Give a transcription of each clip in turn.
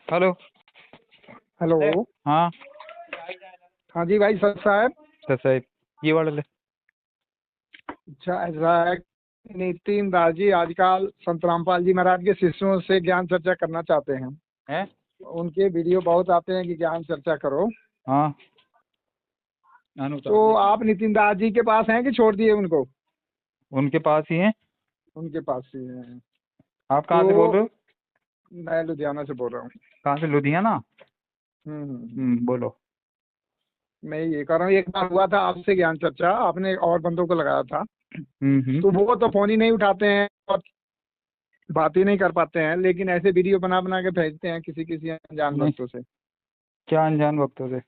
Hello. Hello. हाँ हाँ जी भाई सर साहब। सर साहब, ये वाला ले। अच्छा ऐसा है कि नितिन दास जी आजकल संत रामपाल जी महाराज के शिष्यों से ज्ञान चर्चा करना चाहते हैं। हैं? उनके वीडियो बहुत आते हैं कि ज्ञान चर्चा करो। हाँ, उतार तो दे। आप नितिन दास जी के पास हैं कि छोड़ दिए उनको? उनके पास ही हैं। उनके पास ही हैं। आप कहाँ से बोल तो रहे हो? मैं लुधियाना से बोल रहा हूँ। कहाँ से? लुधियाना। बोलो। मैं ये कह रहा हूँ, एक बार हुआ था आपसे ज्ञान चर्चा, आपने और बंदों को लगाया था। हम्म। तो वो तो फोन ही नहीं उठाते हैं और बात ही नहीं कर पाते हैं, लेकिन ऐसे वीडियो बना बना के भेजते हैं किसी किसी अनजान नहीं, भक्तों से। क्या अनजान वक्तों से?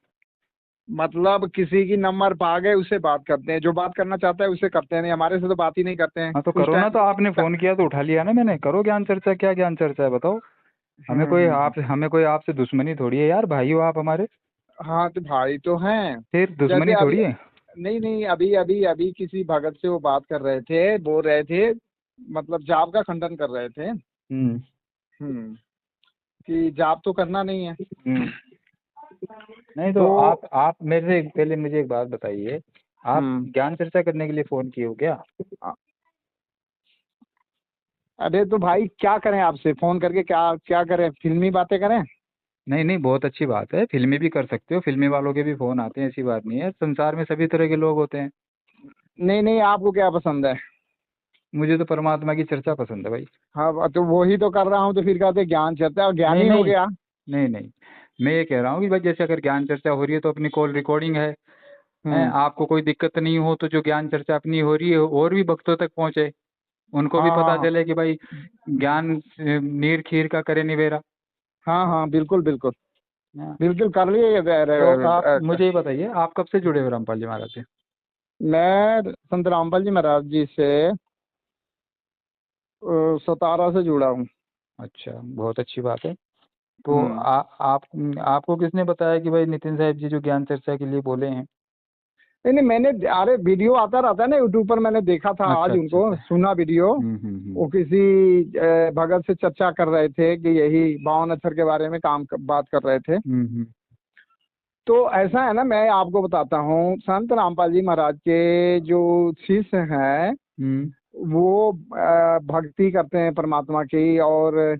मतलब किसी की नंबर पा गए उससे बात करते हैं, जो बात करना चाहता है उससे करते हैं, नहीं हमारे से तो बात ही नहीं करते हैं हाँ तो उस करो ना, तो आपने टाइम। फोन किया तो उठा लिया ना मैंने। करो ज्ञान चर्चा। क्या ज्ञान चर्चा है बताओ? हमें कोई आपसे दुश्मनी थोड़ी है यार, भाई हो आप हमारे। हाँ तो भाई तो हैं। फिर जैसे दुश्मनी अभी, थोड़ी है। नहीं नहीं, अभी अभी अभी किसी भगत से वो बात कर रहे थे, बोल रहे थे, मतलब जाप का खंडन कर रहे थे। हम्म। हम्म। कि जाप तो करना नहीं है। हम्म। नहीं तो तो आप मेरे से पहले मुझे एक बात बताइए। आप हम्म। ज्ञान चर्चा करने के लिए फोन किए हो क्या? अरे तो भाई क्या करें, आपसे फोन करके क्या क्या करें, फिल्मी बातें करें? नहीं नहीं, बहुत अच्छी बात है। फिल्मी भी कर सकते हो, फिल्मी वालों के भी फोन आते हैं, ऐसी बात नहीं है। संसार में सभी तरह के लोग होते हैं। नहीं नहीं, आपको क्या पसंद है? मुझे तो परमात्मा की चर्चा पसंद है भाई। हाँ तो वही तो कर रहा हूँ, तो फिर कहते ज्ञान चलता है और नहीं ज्ञानी हो नहीं गया। नहीं नहीं, मैं ये कह रहा हूँ कि भाई जैसे अगर ज्ञान चर्चा हो रही है तो अपनी कॉल रिकॉर्डिंग है, हम्म। आपको कोई दिक्कत नहीं हो तो जो ज्ञान चर्चा अपनी हो रही है और भी भक्तों तक पहुंचे, उनको भी हाँ हाँ पता हाँ। चले कि भाई ज्ञान नीर खीर का करे निवेरा। हाँ हाँ बिल्कुल बिल्कुल। हाँ। बिल्कुल कर लिए तो आप मुझे ये बताइए, आप कब से जुड़े हो रामपाल जी महाराज से? मैं संत रामपाल जी महाराज जी से 17 से जुड़ा हूँ। अच्छा, बहुत अच्छी बात है। तो हम्म। आप आपको किसने बताया कि भाई नितिन साहब जी जो ज्ञान चर्चा के लिए बोले हैं? नहीं नहीं, मैंने, अरे वीडियो आता रहता है ना यूट्यूब पर, मैंने देखा था अच्छा आज अच्छा उनको, अच्छा। सुना वीडियो। हम्म। वो किसी भगत से चर्चा कर रहे थे कि यही 52 अक्षर के बारे में बात कर रहे थे। हम्म। तो ऐसा है ना, मैं आपको बताता हूँ, संत रामपाल जी महाराज के जो शिष्य हैं हम्म। वो भक्ति करते हैं परमात्मा की। और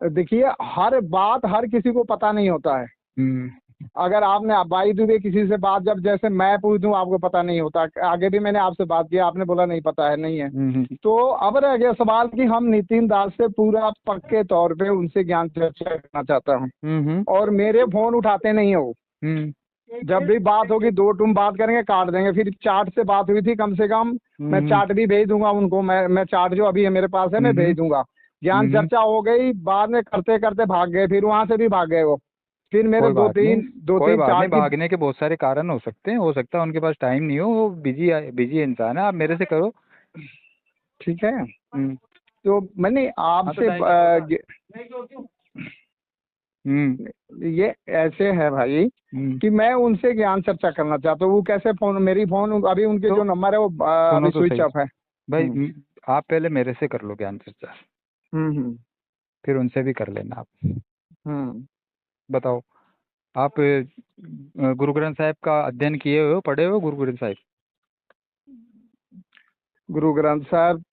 देखिए, हर बात हर किसी को पता नहीं होता है। हम्म। अगर आपने बाई दुबे किसी से बात, जब जैसे मैं पूछ दूं आपको पता नहीं होता, आगे भी मैंने आपसे बात की, आपने बोला नहीं पता है, नहीं है। हम्म। तो अब रह गया सवाल कि हम नितिन दास से पूरा पक्के तौर पे उनसे ज्ञान चर्चा करना चाहता हूँ। हम्म। और मेरे फोन उठाते नहीं हो। हम्म। जब भी बात होगी दो टूम बात करेंगे, काट देंगे। फिर चार्ट से बात हुई थी, कम से कम मैं हम्म। चार्ट भी भेज दूंगा उनको। मैं चार्ट जो अभी है मेरे पास है, मैं हम्म। भेज दूंगा। ज्ञान हम्म। चर्चा हो गई, बाद में करते करते भाग गए, फिर वहां से भी भाग गए वो। फिर मेरे कोई बात नहीं, दो कोई तीन बात नहीं। चार्ट की। भागने के बहुत सारे कारण हो सकते हैं। हो सकता है उनके पास टाइम नहीं हो, वो बिजी बिजी इंसान है। आप मेरे से करो। ठीक है। हम्म। तो मैंने हाँ तो आपसे टाइम क्या होगा? नहीं क्यों क्यों? हम्म। ये ऐसे है भाई हम्म। कि मैं उनसे ज्ञान चर्चा करना चाहता हूँ। वो कैसे, फोन, मेरी फोन अभी उनके तो जो नंबर है वो सुनो अभी तो स्विच सही ऑफ है। भाई। हम्म आप पहले मेरे से कर लो ज्ञान चर्चा, हम्म। फिर उनसे भी कर लेना आप। हम्म। बताओ। आप गुरु ग्रंथ साहिब का अध्ययन किए हुए हो, पढ़े हो गुरु ग्रंथ साहिब? गुरु ग्रंथ साहब,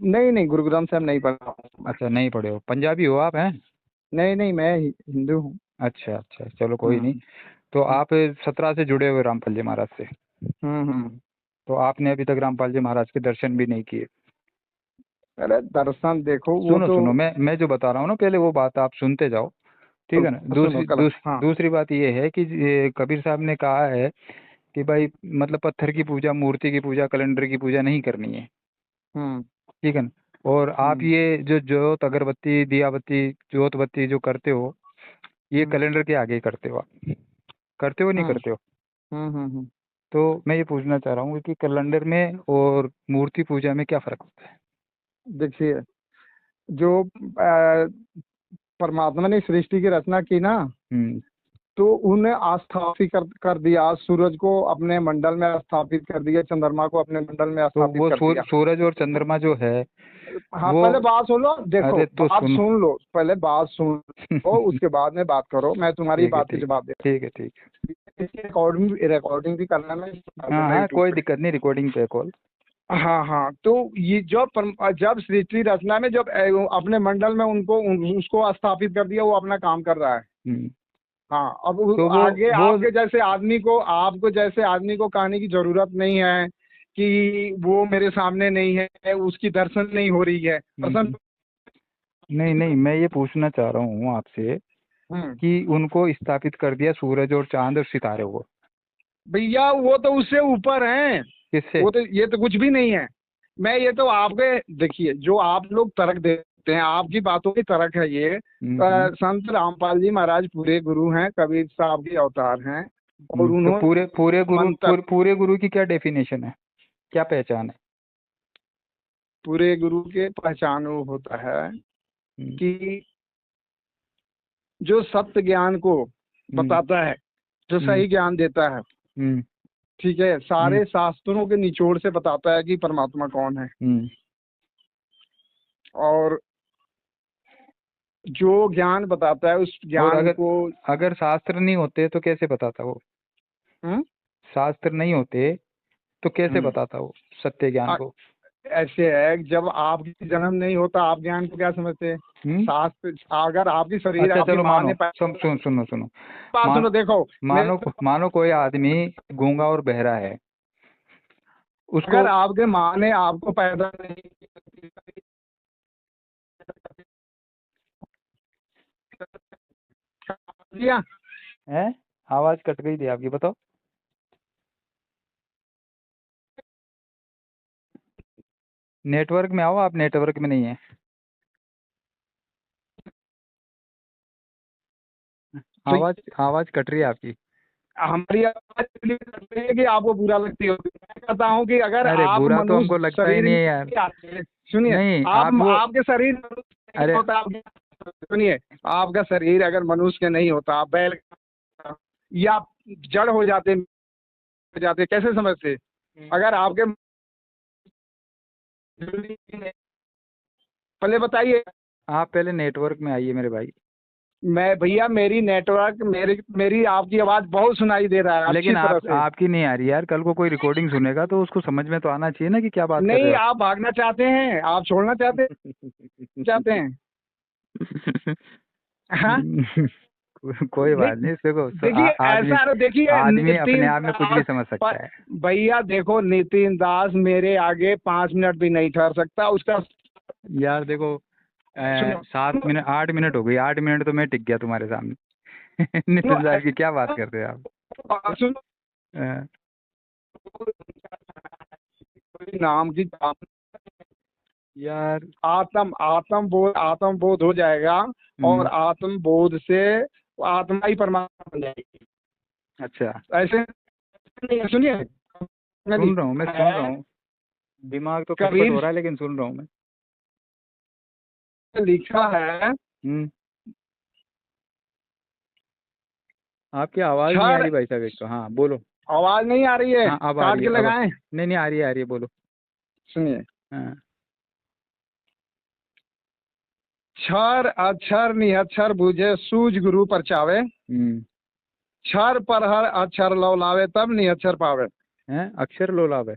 नहीं नहीं, गुरु ग्रंथ साहब नहीं पढ़ा हूँ मैं। अच्छा, नहीं पढ़े हो। पंजाबी हो आप? हैं? नहीं नहीं, मैं हिंदू हूँ। अच्छा अच्छा, चलो कोई नहीं। हम्म तो आप 17 से जुड़े हुए रामपाल जी महाराज से। हम्म। तो आपने अभी तक रामपाल जी महाराज के दर्शन भी नहीं किए। अरे दर्शन देखो वो सुनो तो। सुनो, मैं जो बता रहा हूँ ना, पहले वो बात आप सुनते जाओ। ठीक है ना? सुनो कल। हाँ। दूसरी बात ये है कि ये कबीर साहब ने कहा है कि भाई मतलब पत्थर की पूजा, मूर्ति की पूजा, कैलेंडर की पूजा नहीं करनी है। हम्म ठीक है ना? और आप हम्म ये जो जोत अगरबत्ती दिया बत्ती जोत बत्ती जो करते हो, ये हम्म कैलेंडर के आगे ही करते हो आप। करते हो नहीं हम्म करते हो? हम्म। तो मैं ये पूछना चाह रहा हूँ कि कैलेंडर में और मूर्ति पूजा में क्या फर्क होता है? देखिए, जो परमात्मा ने सृष्टि की रचना की ना, हम्म। तो उन्हें आस्थापित कर दिया, सूरज को अपने मंडल में स्थापित कर दिया, चंद्रमा को अपने मंडल में तो स्थापित वो कर दिया। सूरज और चंद्रमा जो है हाँ, वो, पहले बात सुन लो, देखो अरे तो बात सुनो। सुन लो, पहले बात सुन लो, उसके बाद में बात करो, मैं तुम्हारी ठीक है बात के ठीक जवाब दे ठीक है ठीक है। रहा हूँ। रिकॉर्डिंग भी करना, मैं डाल हाँ दूंगा हाँ, यूट्यूब कोई पे। दिक्कत नहीं, रिकॉर्डिंग पे कॉल। हाँ हाँ, तो ये जब सृष्टि रचना में जब अपने मंडल में उसको स्थापित कर दिया, वो अपना काम कर रहा है। हम्म। हाँ, अब तो आगे वो आपको जैसे आदमी को कहने की जरूरत नहीं है कि वो मेरे सामने नहीं है, उसकी दर्शन नहीं हो रही है, दर्शन। नहीं नहीं, मैं ये पूछना चाह रहा हूँ आपसे हम्म। कि उनको स्थापित कर दिया सूरज और चांद और सितारे को, भैया वो तो उससे ऊपर हैं, किससे? वो तो, ये तो कुछ भी नहीं है। मैं ये तो आपके, देखिए जो आप लोग तर्क देते हैं, आपकी बातों की तर्क है ये। संत रामपाल जी महाराज पूरे गुरु हैं, कबीर साहब के अवतार हैं, और तो उन्होंने मंत्र, पूरे गुरु की क्या डेफिनेशन है, क्या पहचान है? पूरे गुरु के पहचान वो होता है हम्म, कि जो सत्य ज्ञान को बताता है, जो हम्म, सही ज्ञान देता है, हम्म, ठीक है, हम्म, सारे शास्त्रों के निचोड़ से बताता है कि परमात्मा कौन है। हम्म। और जो ज्ञान बताता है उस और ज्ञान को, अगर शास्त्र नहीं होते तो कैसे बताता वो? हम्म शास्त्र नहीं होते तो कैसे हम्म, बताता वो सत्य ज्ञान आ- को? ऐसे है कि जब आपकी जन्म नहीं होता, आप ज्ञान को क्या समझते हैं? हम्म। शास्त्र, अगर आपकी शरीर, अच्छा आपकी चलो, माँ मानो ने सुनो सुनो। बात मान सुनो, देखो मैं, मानो कोई आदमी गूंगा और बहरा है, उसको। अगर आपके माँ ने आपको पैदा नहीं किया, है, आवाज कट गई थी आपकी, बताओ। नेटवर्क में आओ, आप नेटवर्क में नहीं है। तो आवाज आवाज कट रही है आपकी। हमारी आवाज इसलिए कट रही है कि आपको बुरा लगती होगी। मैं कहता हूँ कि अगर अरे आप बुरा तो हमको मनुष्य लगता ही शरीर नहीं में है यार। नहीं आते, सुनिए, नहीं, आप आप वो, आपके शरीर में मनुष्य नहीं अरे होता, सुनिए, आपका शरीर अगर मनुष्य के नहीं होता, आप बैल का, या जड़ हो जाते कैसे समझते? अगर आपके, पहले बताइए। आप पहले नेटवर्क में आइए मेरे भाई। मैं भैया, मेरी नेटवर्क, मेरी आपकी आवाज बहुत सुनाई दे रहा है अच्छी लेकिन तरह से। आपकी नहीं आ रही यार, कल को कोई रिकॉर्डिंग सुनेगा तो उसको समझ में तो आना चाहिए ना कि क्या बात कर नहीं, रहे हो आप भागना चाहते हैं, आप छोड़ना चाहते हैं। हाँ, कोई बात नहीं, देखो देखिए आदमी, ऐसा, देखिए आदमी अपने नितिन आप में कुछ भी दास, समझ सकता है। भैया देखो, नितिन दास मेरे आगे 5 मिनट भी नहीं ठहर सकता, उसका, यार देखो, सुनो 7 मिनट 8 मिनट हो गई, 8 मिनट तो मैं टिक गया तुम्हारे सामने। सुनो नितिन साहब की क्या बात करते हैं आप? सुनो, अ, नाम की यार। आत्म बोध हो जाएगा, और हम्म, आत्म बोध से आत्मा ही परमात्मा बन जाएगी। अच्छा, ऐसे नहीं है, सुनिए, सुन रहा हूँ, मैं सुन रहा है हूँ। दिमाग तो खटपट कबीर हो रहा है लेकिन सुन रहा हूँ मैं। लिखा है, हम्म। आपकी आवाज नहीं आ क्षर, रही भाई साहब, एक तो, हाँ बोलो। आवाज नहीं आ रही है, हाँ अब आ काट रही के है, अब लगाएं। नहीं नहीं, आ रही है बोलो। सुनिए, हाँ। क्षर अक्षर निहक्षर बूझे, सूझ गुरु परचावे, हम्म। क्षर पर हर अक्षर लौ लावे, तब निहक्षर पावे। है, अक्षर लोलाभ है।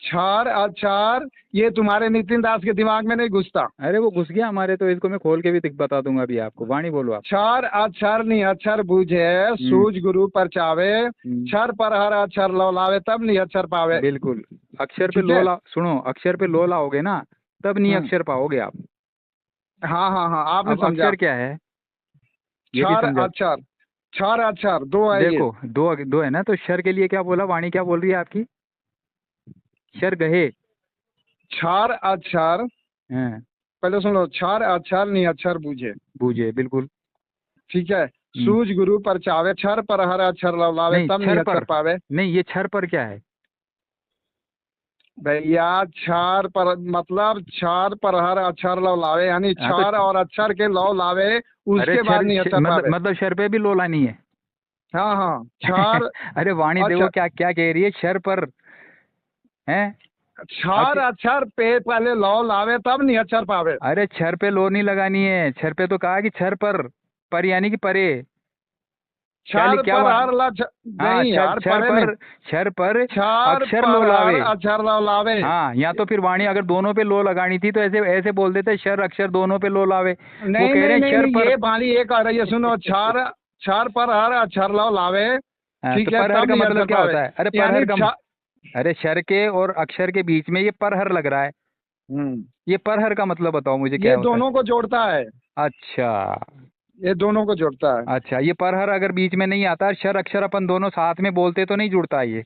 क्षर अक्षर, ये तुम्हारे नितिन दास के दिमाग में नहीं घुसता। अरे वो घुस गया हमारे, तो इसको मैं खोल के भी बता दूंगा अभी आपको, वाणी बोलो आप। क्षर अक्षर निहक्षर बूझे, हम्म, सूझ गुरु परचावे, क्षर पर हर अक्षर लौ लावे, तब निहक्षर पावे। बिल्कुल। अक्षर पे ठीक है। लोला, सुनो, अक्षर पे लो लाओगे ना, तब नहीं हम्म, अक्षर पाओगे आप। हाँ हाँ हाँ, आपने अब समझा। अक्षर क्या है ये भी क्षर समझा। अक्षर, क्षर अक्षर दो है ये। देखो, दो दो है ना, तो शर के लिए क्या बोला, वाणी क्या बोल रही है आपकी? शर गहे। क्षर अक्षर, हाँ, पहले सुन लो, क्षर अक्षर निहक्षर बूझे, बूझे, बिल्कुल। ठीक है, सूझ गुरु परचावे, क्षर पर हर अक्षर लौ लावे, नहीं, तब छर निहक्षर पर, पावे। नहीं, ये छर पर क्या है? भैया क्षार पर मतलब क्षार पर हर अक्षर लव लावे, यानी हाँ तो क्षार और अक्षर के लव लावे, अरे उसके बाद नहीं अक्षर मतलब पावे। मतलब शर पे भी लो लानी है। हाँ हाँ, क्षार अरे वाणी देखो अक्षर, क्या क्या कह रही है, शर पर है। क्षार अक्षर पे पहले लव लावे तब नहीं अक्षर पावे। अरे छर पे लो नहीं लगानी है, छर पे तो कहा कि छर पर यानी कि परे। क्या क्षार क्या पर हर हाँ नहीं छर यार, छर परे नहीं, पर, छर पर क्षार अक्षर लो पर हर लावे। अक्षर लव लावे। हाँ, या तो फिर वाणी अगर दोनों पे लो लगानी थी तो ऐसे ऐसे बोल देते, शर अक्षर दोनों पे लो लावे। वो नहीं कह रहे नहीं हैं नहीं शर नहीं, पर। ये वाली एक आ रही है, सुनो, क्षार क्षार पर हर अक्षर लव लावे, हाँ, तो ठीक है, परहर तब का नहीं मतलब अक्षर क्या पावे। होता है? अरे यानी परहर का अरे शर के और अक्षर के बीच में ये परहर लग रहा है। हम्म, ये परहर का मतलब बताओ मुझे क्या ये होता है? दोनों को जोड़ता है, अच्छा। ये दोनों को जोड़ता है। अच्छा, ये परहर अगर बीच में नहीं आता, शर अक्षर अपन दोनों साथ में बोलते तो नहीं जुड़ता ये?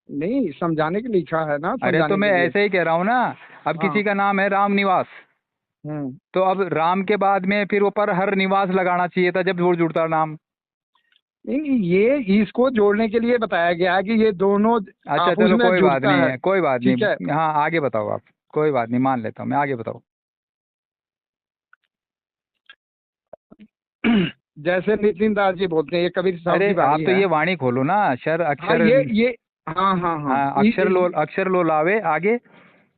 नहीं, समझाने के लिए लिखा है ना, अरे तो समझाने मैं के लिए। ऐसे ही कह रहा हूँ ना। अब हाँ। किसी का नाम है राम निवास, हम्म। तो अब राम के बाद में फिर वो पर हर निवास लगाना चाहिए था जब जोड़ जुड़ता नाम। नहीं नहीं, ये इसको जोड़ने के लिए बताया गया है कि ये दोनों अच्छा आपस चलो में कोई बात जुड़ता नहीं है, है, कोई बात ठीक है। नहीं। हाँ आगे बताओ आप। कोई बात नहीं, मान लेता हूँ मैं, आगे बताओ। जैसे नितिन दास जी बोलते हैं, ये कबीर साहब अरे की आप वाणी तो है। ये वाणी खोलो ना, शर हाँ अक्षर। ये हाँ हाँ हाँ, हाँ, अक्षर लो लावे आगे।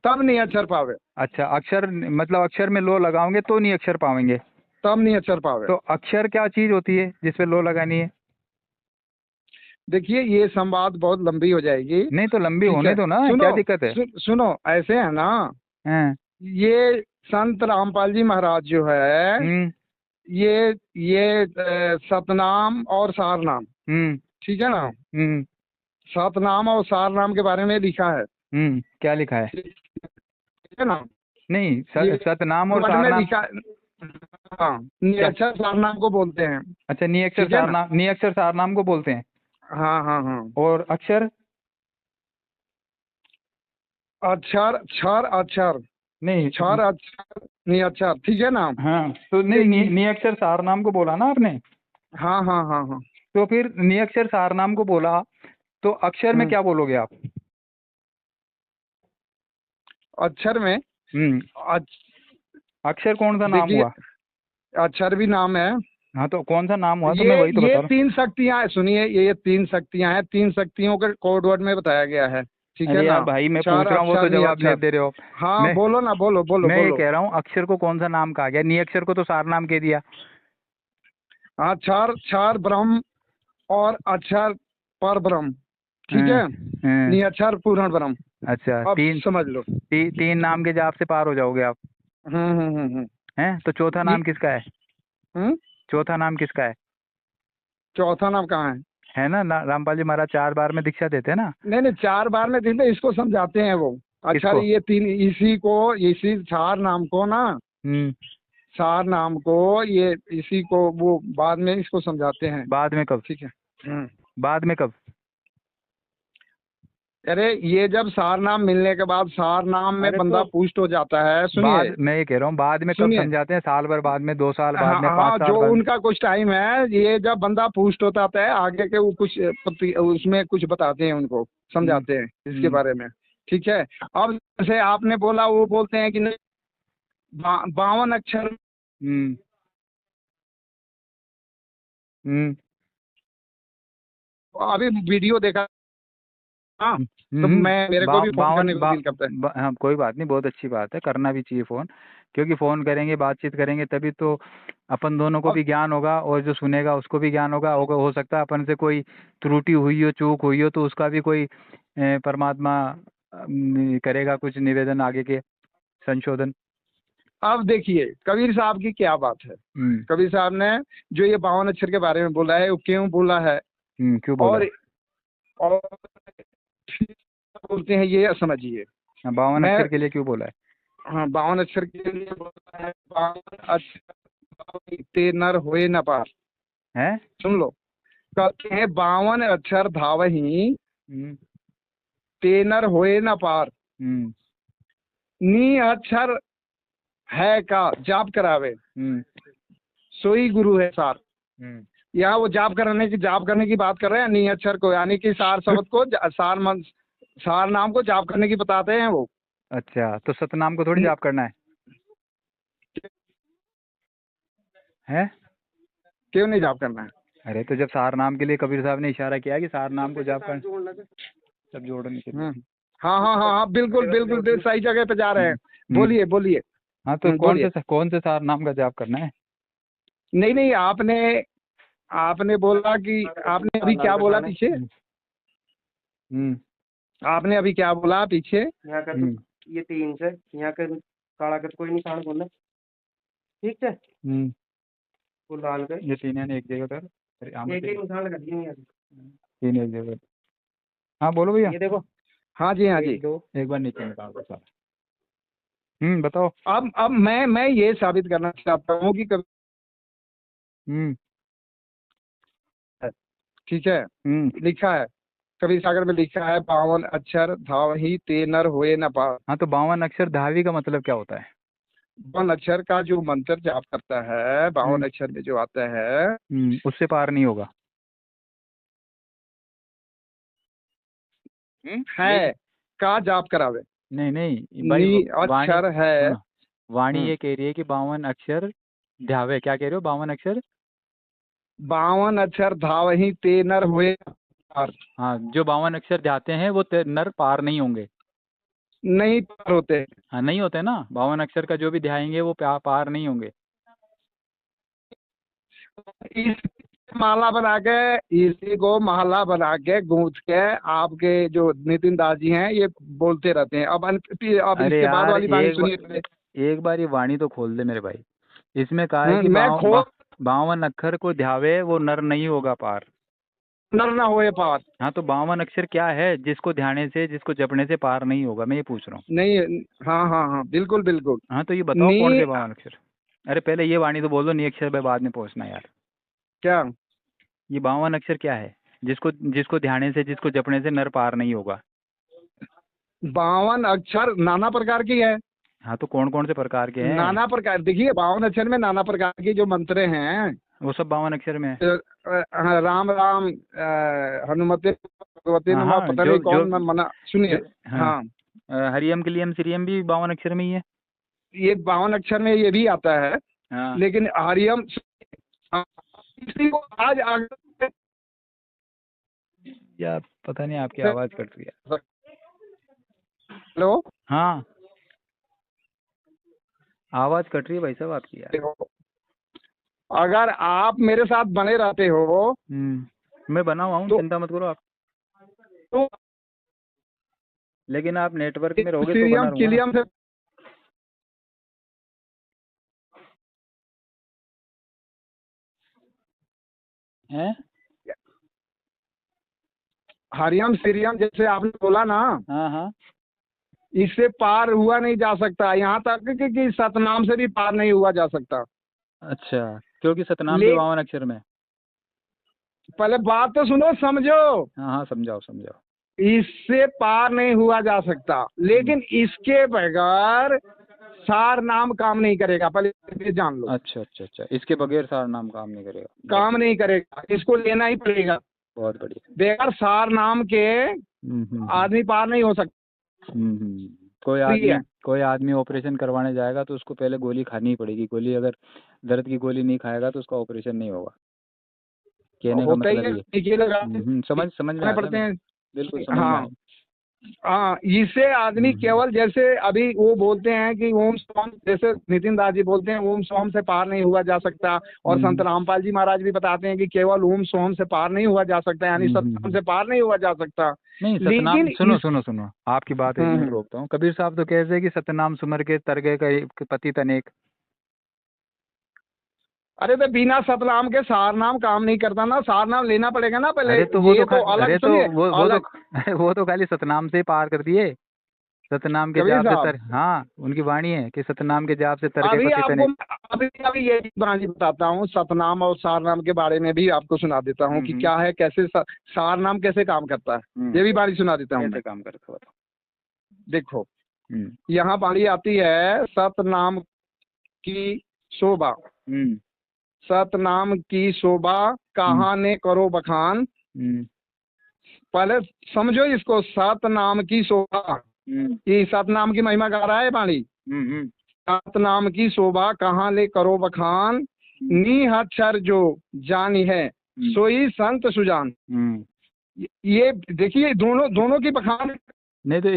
तब नहीं अक्षर पावे, अच्छा, अक्षर मतलब अक्षर में लो लगाओगे तो नहीं अक्षर पावेंगे। तब नहीं अक्षर पावे। तो अक्षर क्या चीज होती है जिसपे लो लगानी है? देखिए, ये संवाद बहुत लंबी हो जाएगी, नहीं तो लंबी ठीक होने है। दो ना, क्या सुनो, दिक्कत है? सुनो, ऐसे है ना, हैं? ये संत रामपाल जी महाराज जो है, हम्म। ये सतनाम और सारनाम, हम्म। ठीक है ना, हम्म। सतनाम और सारनाम के बारे में लिखा है, क्या लिखा है? ठीक है ना। नहीं, ये सतनाम और वर्ड में सारनाम। लिखा, हाँ, क्या? निरक्षर सारनाम को बोलते हैं, अच्छा, ठीक है ना। नी अक्षर सारनाम को बोलते हैं। हाँ हाँ हाँ, और अक्षर? अक्षर क्षर अक्षर, नहीं। क्षर अक्षर निरक्षर, ठीक है ना। हाँ तो नहीं, ये नी अक्षर सारनाम को बोला ना आपने? हाँ हाँ हाँ हाँ। तो फिर नी अक्षर सारनाम को बोला, तो अक्षर में हम्म, क्या बोलोगे आप? अक्षर में हम्म। अक्षर कौन सा नाम देखिए, हुआ? अक्षर भी नाम है। हाँ तो कौन सा नाम हुआ, तो मैं ये वही तो बता ये रहा हूँ। तीन शक्तियां हैं, सुनिए, ये तीन शक्तियां हैं, तीन शक्तियों के कोड वर्ड में बताया गया है, ठीक है अरे यार ना। भाई, मैं चार पूछ रहा हूँ, वो तो अक्षर नहीं जवाब नहीं अक्षर। दे रहे हो। हाँ मैं बोलो ना, बोलो बोलो मैं ये बोलो। कह रहा हूँ, अक्षर को कौन सा नाम कहा गया? नी अक्षर को तो सारनाम कह दिया। हाँ, चार चार ब्रह्म और अक्षर पर ब्रह्म, ठीक हाँ, है, हाँ। निअक्षर पूर्ण ब्रह्म। अच्छा, अब समझ लो। तीन नाम के जाप से पार हो जाओगे आप। हम्म। हैं? तो चौथा ये नाम किसका है? हम्म, चौथा नाम किसका है? चौथा नाम कहाँ है? है ना, रामपाल जी महाराज 4 बार में दीक्षा देते हैं ना। नहीं नहीं, चार बार में दिन में इसको समझाते हैं वो। अच्छा, किसको? ये तीन, इसी चार नाम को ना, हम्म। चार नाम को, ये इसी को वो बाद में इसको समझाते हैं, बाद में कब? ठीक है। बाद में कब? अरे, ये जब सार नाम मिलने के बाद सार नाम में अरे बंदा तो पुष्ट हो जाता है, सुनिए बाद, मैं ये कह रहा हूँ, बाद में कब सुनिए। समझाते हैं? साल भर बाद में, 2 साल बाद हाँ में, 5 हाँ, साल जो बाद में? उनका कुछ टाइम है, ये जब बंदा पुष्ट होता है आगे के वो कुछ उसमें कुछ बताते हैं उनको, हम्म। समझाते हैं इसके हम्म। बारे में, ठीक है। अब जैसे आपने बोला, वो बोलते हैं कि नहीं, 52 अक्षर। हम्म। हम्म। अभी वीडियो देखा, हाँ, तो हम्म। मैं, मेरे को भी फोन बावन करने को दिल करता है। हाँ कोई बात नहीं, बहुत अच्छी बात है, करना भी चाहिए फोन। क्योंकि फोन करेंगे, बातचीत करेंगे, तभी तो अपन दोनों को अब भी ज्ञान होगा और जो सुनेगा उसको भी ज्ञान होगा। हो सकता है अपन से कोई त्रुटि हुई हो, चूक हुई हो, तो उसका भी कोई परमात्मा करेगा कुछ निवेदन आगे के, संशोधन। अब देखिए, कबीर साहब की क्या बात है। हम्म। कबीर साहब ने जो ये 52 अक्षर के बारे में बोला है, वो क्यों बोला है, क्यों बोला और है? बोलते हैं, ये समझिए। 52 मैं, अक्षर के लिए क्यों बोला है? हाँ, 52 अक्षर के लिए बोलता है, 52 अक्षर ते नर होए न पार। हैं? सुन लो, कहते हैं 52 अक्षर धावही हम्म। ते नर होए न पार। हम्म। नी अक्षर है का जाप करावे, हम्म। सोई गुरु है सार। हम्म। यहाँ वो जाप करने की बात कर रहे हैं, नी अक्षर को, यानी कि सार शब्द को, सार सार नाम को जाप करने की बताते हैं वो। अच्छा, तो सतनाम को थोड़ी जाप करना है? क्यों नहीं जाप करना है? अरे तो जब सार नाम के लिए कबीर साहब ने इशारा किया कि सार नाम को जाप कर, सब जोड़ने के लिए। हाँ हाँ हाँ हाँ, बिल्कुल बिल्कुल बिल्कुल सही जगह पे जा रहे हैं। बोलिए बोलिए। हाँ, तो बोलिए। कौन से सार नाम का जाप करना है? नहीं नहीं, आपने आपने बोला कि आपने अभी क्या बोला पीछे? आपने अभी क्या बोला पीछे? यहाँ का तो ये 3 से यहाँ का काला कर कोई निशान बोलना, ठीक है? वो लाल कर ये 3 है एक जगह कर, एक निशान लगा दिए यहाँ 3 एक जगह। हाँ बोलो भैया। ये देखो। हाँ जी हाँ जी। एक बार नीचे निकाल दो सारा। बताओ। अब मैं ये साबित करना चाहता हूँ कि कभी ठीक है, लिखा है कबीर सागर में, लिखा है 52 अक्षर धावहि ते नर होए न पार। हाँ, तो 52 अक्षर धावी का मतलब क्या होता है? 52 अक्षर का जो मंत्र जाप करता है, 52 अक्षर में जो आता है, उससे पार नहीं होगा। है का जाप करावे। नहीं भाई, अक्षर है। वाणी ये कह रही है कि 52 अक्षर ध्यावे। क्या कह रहे हो? 52 अक्षर 52 अक्षर धावहि ते नर होए पार। हाँ, जो 52 अक्षर ध्याते हैं वो नर पार नहीं होंगे। नहीं पार होते। हाँ, नहीं होते ना। 52 अक्षर का जो भी ध्याएंगे वो पार नहीं होंगे। इस माला बना के, इसी को माला बना के गूंथ के आपके जो नितिन दास जी हैं ये बोलते रहते हैं। अब इसके बाद वाली बात सुनिए। एक बार ये वाणी तो खोल दे मेरे भाई। इसमें कहा है कि 52 अक्षर को ध्यावे वो नर नहीं होगा पार। नर ना होए पार। हाँ, तो 52 अक्षर क्या है जिसको ध्याने से, जिसको जपने से पार नहीं होगा? मैं ये पूछ रहा हूँ। नहीं, हाँ हाँ हाँ, बिल्कुल बिल्कुल। हाँ, तो ये बताओ कौन से 52 अक्षर? अरे पहले ये वाणी तो बोल दो, नी अक्षर पे बाद में पहुंचना यार। क्या? ये 52 अक्षर क्या है जिसको ध्याने से, जिसको जपने से नर पार नहीं होगा? 52 अक्षर नाना प्रकार की है। हाँ, तो कौन कौन से प्रकार के हैं? नाना प्रकार, देखिए 52 अक्षर में नाना प्रकार की जो मंत्र हैं वो सब 52 अक्षर में है। राम राम हनुमते भगवते नमः, पता नहीं कौन मना। सुनिए, हाँ, हरियम क्लियम श्रीयम भी 52 अक्षर में ही है। ये 52 अक्षर में ये भी आता है। लेकिन हरियम को आज आगे या पता नहीं, आपकी आवाज कट रही है। हेलो, हाँ, आवाज कट रही है भाई साहब आपकी यार। अगर आप मेरे साथ बने रहते हो, मैं बना हुआ हूँ, चिंता मत करो आप। तो लेकिन आप नेटवर्क में रहोगे तो बना रहूंगा। हैं? हरियम सीरियम जैसे आपने बोला ना, हाँ, इससे पार हुआ नहीं जा सकता। यहाँ तक कि सतनाम से भी पार नहीं हुआ जा सकता। अच्छा, क्योंकि सतनाम भी 52 अक्षर में। पहले बात तो सुनो, समझो। हाँ, समझाओ। इससे पार नहीं हुआ जा सकता, लेकिन इसके बगैर सार नाम काम नहीं करेगा, पहले जान लो। अच्छा, इसके बगैर सार नाम काम नहीं करेगा। काम नहीं करेगा, इसको लेना ही पड़ेगा। बहुत बढ़िया। बगैर सार नाम के आदमी पार नहीं हो सकता। कोई आदमी ऑपरेशन करवाने जाएगा तो उसको पहले गोली खानी ही पड़ेगी। गोली अगर दर्द की गोली नहीं खाएगा तो उसका ऑपरेशन नहीं होगा। कहने का मतलब समझ में पड़ते हैं। बिल्कुल समझ में। हाँ, इससे आदमी केवल, जैसे अभी वो बोलते हैं कि ओम सोम, जैसे नितिन दास जी बोलते हैं ओम सोम से पार नहीं हुआ जा सकता, और संत रामपाल जी महाराज भी बताते हैं कि केवल ओम सोम से पार नहीं हुआ जा सकता, यानी सतनाम से पार नहीं हुआ जा सकता। नहीं, सतनाम सुनो आपकी बात एक मिनट रोकता हूँ। कबीर साहब तो कहते हैं कि सतनाम सुमर के तरगे का पति तनेक। अरे तो बिना सतनाम के सार नाम काम नहीं करता ना, सार नाम लेना पड़ेगा ना पहले। अरे तो वो ये तो अलग सुनिए, वो तो खाली सतनाम से पार कर दिए। सतनाम के जाप से हाँ, उनकी वाणी है कि सतनाम के जाप से अभी आपको अभी ये वाणी बताता हूँ। सतनाम और सार नाम के बारे में भी आपको सुना देता हूँ कि क्या है, कैसे सार नाम कैसे काम करता है, ये भी वाणी सुना देता हूँ। कैसे काम करता है देखो, यहाँ वाणी आती है, सतनाम की शोभा, सतनाम की शोभा कहाँ ने करो बखान, पहले समझो इसको। सतनाम की शोभा, ये सतनाम की महिमा गा रहा है बाणी। सतनाम की शोभा कहाँ ले करो बखान, निहक्षर जो जानी है सोई संत सुजान। ये देखिए दोनों की बखान। नहीं तो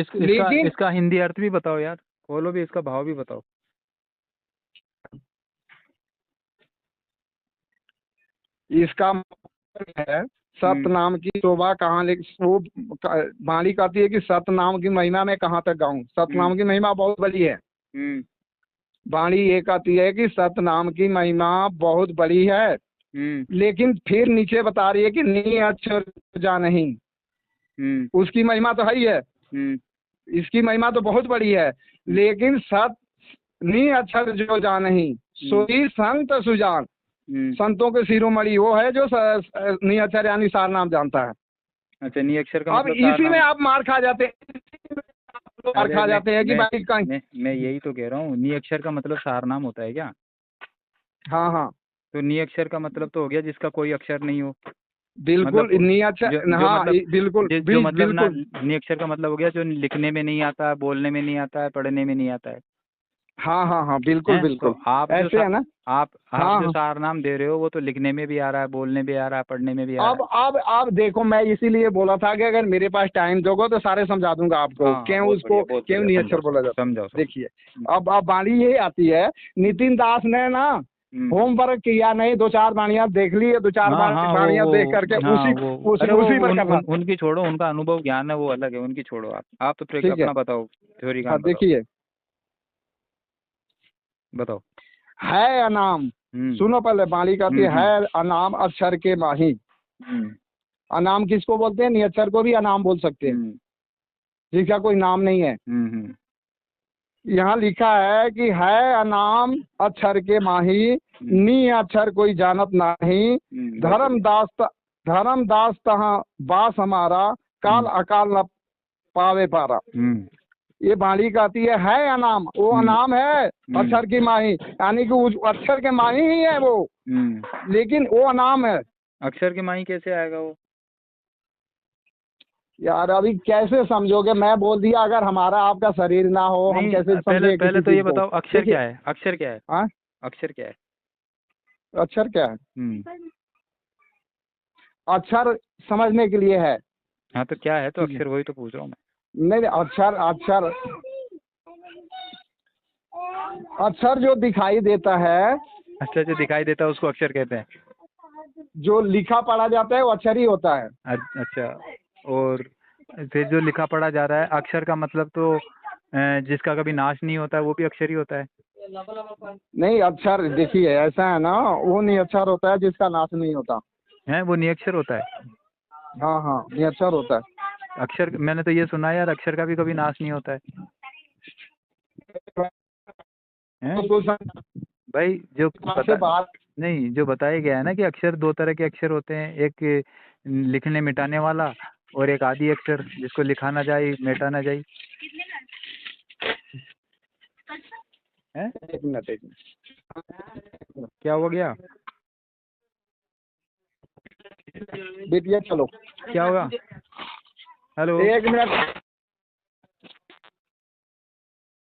इसका हिंदी अर्थ भी बताओ यार, बोलो भी, इसका भाव भी बताओ। इसका है सतनाम की शोभा कहाँ ले, वो बाणी कहती है कि सतनाम की महिमा में कहाँ तक गाऊं। सतनाम की महिमा बहुत बड़ी है। बाणी ये कहती है कि सतनाम की महिमा बहुत बड़ी है, लेकिन फिर नीचे बता रही है कि नी अक्षर जा नहीं। उसकी महिमा तो है ही है, इसकी महिमा तो बहुत बड़ी है, लेकिन सत नी अक्षर जो जा नहीं सोई संत सुजान। संतों के शिरोमणि वो है जो नी अक्षर यानी सार नाम जानता है। अच्छा, नी अक्षर का अब इसी में आप मार खा जाते हैं, मार खा जाते हैं कि भाई कहीं। मैं यही तो कह रहा हूँ, नी अक्षर का मतलब सार नाम होता है क्या? हाँ हाँ, तो नी अक्षर का मतलब तो हो गया जिसका कोई अक्षर नहीं हो। बिल्कुल मतलब नी अक्षर, हाँ बिल्कुल जो मतलब ना, बिल्कुल। नी अक्षर का मतलब हो गया जो लिखने में नहीं आता है, बोलने में नहीं आता है, पढ़ने में नहीं आता है। हाँ हाँ हाँ, बिल्कुल बिल्कुल। तो आप ऐसे है ना, आप हाँ जो हाँ। सार नाम दे रहे हो वो तो लिखने में भी आ रहा है, बोलने भी आ रहा है, पढ़ने में भी आ रहा है। अब देखो, मैं इसीलिए बोला था कि अगर मेरे पास टाइम दोगे तो सारे समझा दूंगा आपको। हाँ, क्यों उसको क्यों नहीं अक्षर बोला जाता। समझाओ। देखिए अब बाणी यही आती है। नितिन दास ने ना होमवर्क किया नहीं, 2-4 बाणियां देख ली, 2-4 बाणियां देख करके उसी पर करना। उनकी छोड़ो, उनका अनुभव ज्ञान है वो अलग है, उनकी छोड़ो। आप तो फिर अपना बताओ, थ्योरी का देखिए बताओ। है अनाम, सुनो पहले बाणी कहती है अनाम अक्षर के माही। अनाम किसको बोलते हैं? निअक्षर को भी अनाम बोल सकते हैं, जिसका कोई नाम नहीं है। यहाँ लिखा है कि है अनाम अक्षर के माही, नी अक्षर कोई जानत नहीं। धर्मदास तहाँ बास हमारा, काल अकाल न पावे पारा। ये बाणी कहती है अनाम, वो अनाम है अक्षर की माही, यानी कि उस अक्षर के माही ही है वो, लेकिन वो अनाम है। अक्षर के माही कैसे आएगा वो? यार अभी कैसे समझोगे? मैं बोल दिया, अगर हमारा आपका शरीर ना हो हम कैसे समझे? पहले तो ये बताओ, अक्षर क्या है? अक्षर क्या है? हाँ, अक्षर क्या है? अक्षर क्या है? अक्षर समझने के लिए है। हाँ तो क्या है तो अक्षर, वही तो पूछ रहा हूँ मैं। नहीं, अक्षर जो दिखाई देता है। अच्छा, जो दिखाई देता है उसको अक्षर कहते हैं। जो लिखा पढ़ा जाता है वो अक्षर ही होता है। अच्छा, और फिर जो लिखा पढ़ा जा रहा है, अक्षर का मतलब तो जिसका कभी नाश नहीं होता है वो भी अक्षर ही होता है। नहीं, अक्षर देखिए ऐसा है ना, वो निअक्षर होता है जिसका नाश नहीं होता है, वो निअक्षर होता है। हाँ हाँ, निअक्षर होता है। अक्षर, मैंने तो ये सुना है यार, अक्षर का भी कभी नाश नहीं होता है। भाई जो नहीं, जो बताया गया है ना कि अक्षर 2 तरह के अक्षर होते हैं, एक लिखने मिटाने वाला और एक आदि अक्षर जिसको लिखा ना जाए मिटा ना जाए। एक मिनट क्या हो गया बेटिया? चलो क्या होगा? Hello, 1 minute.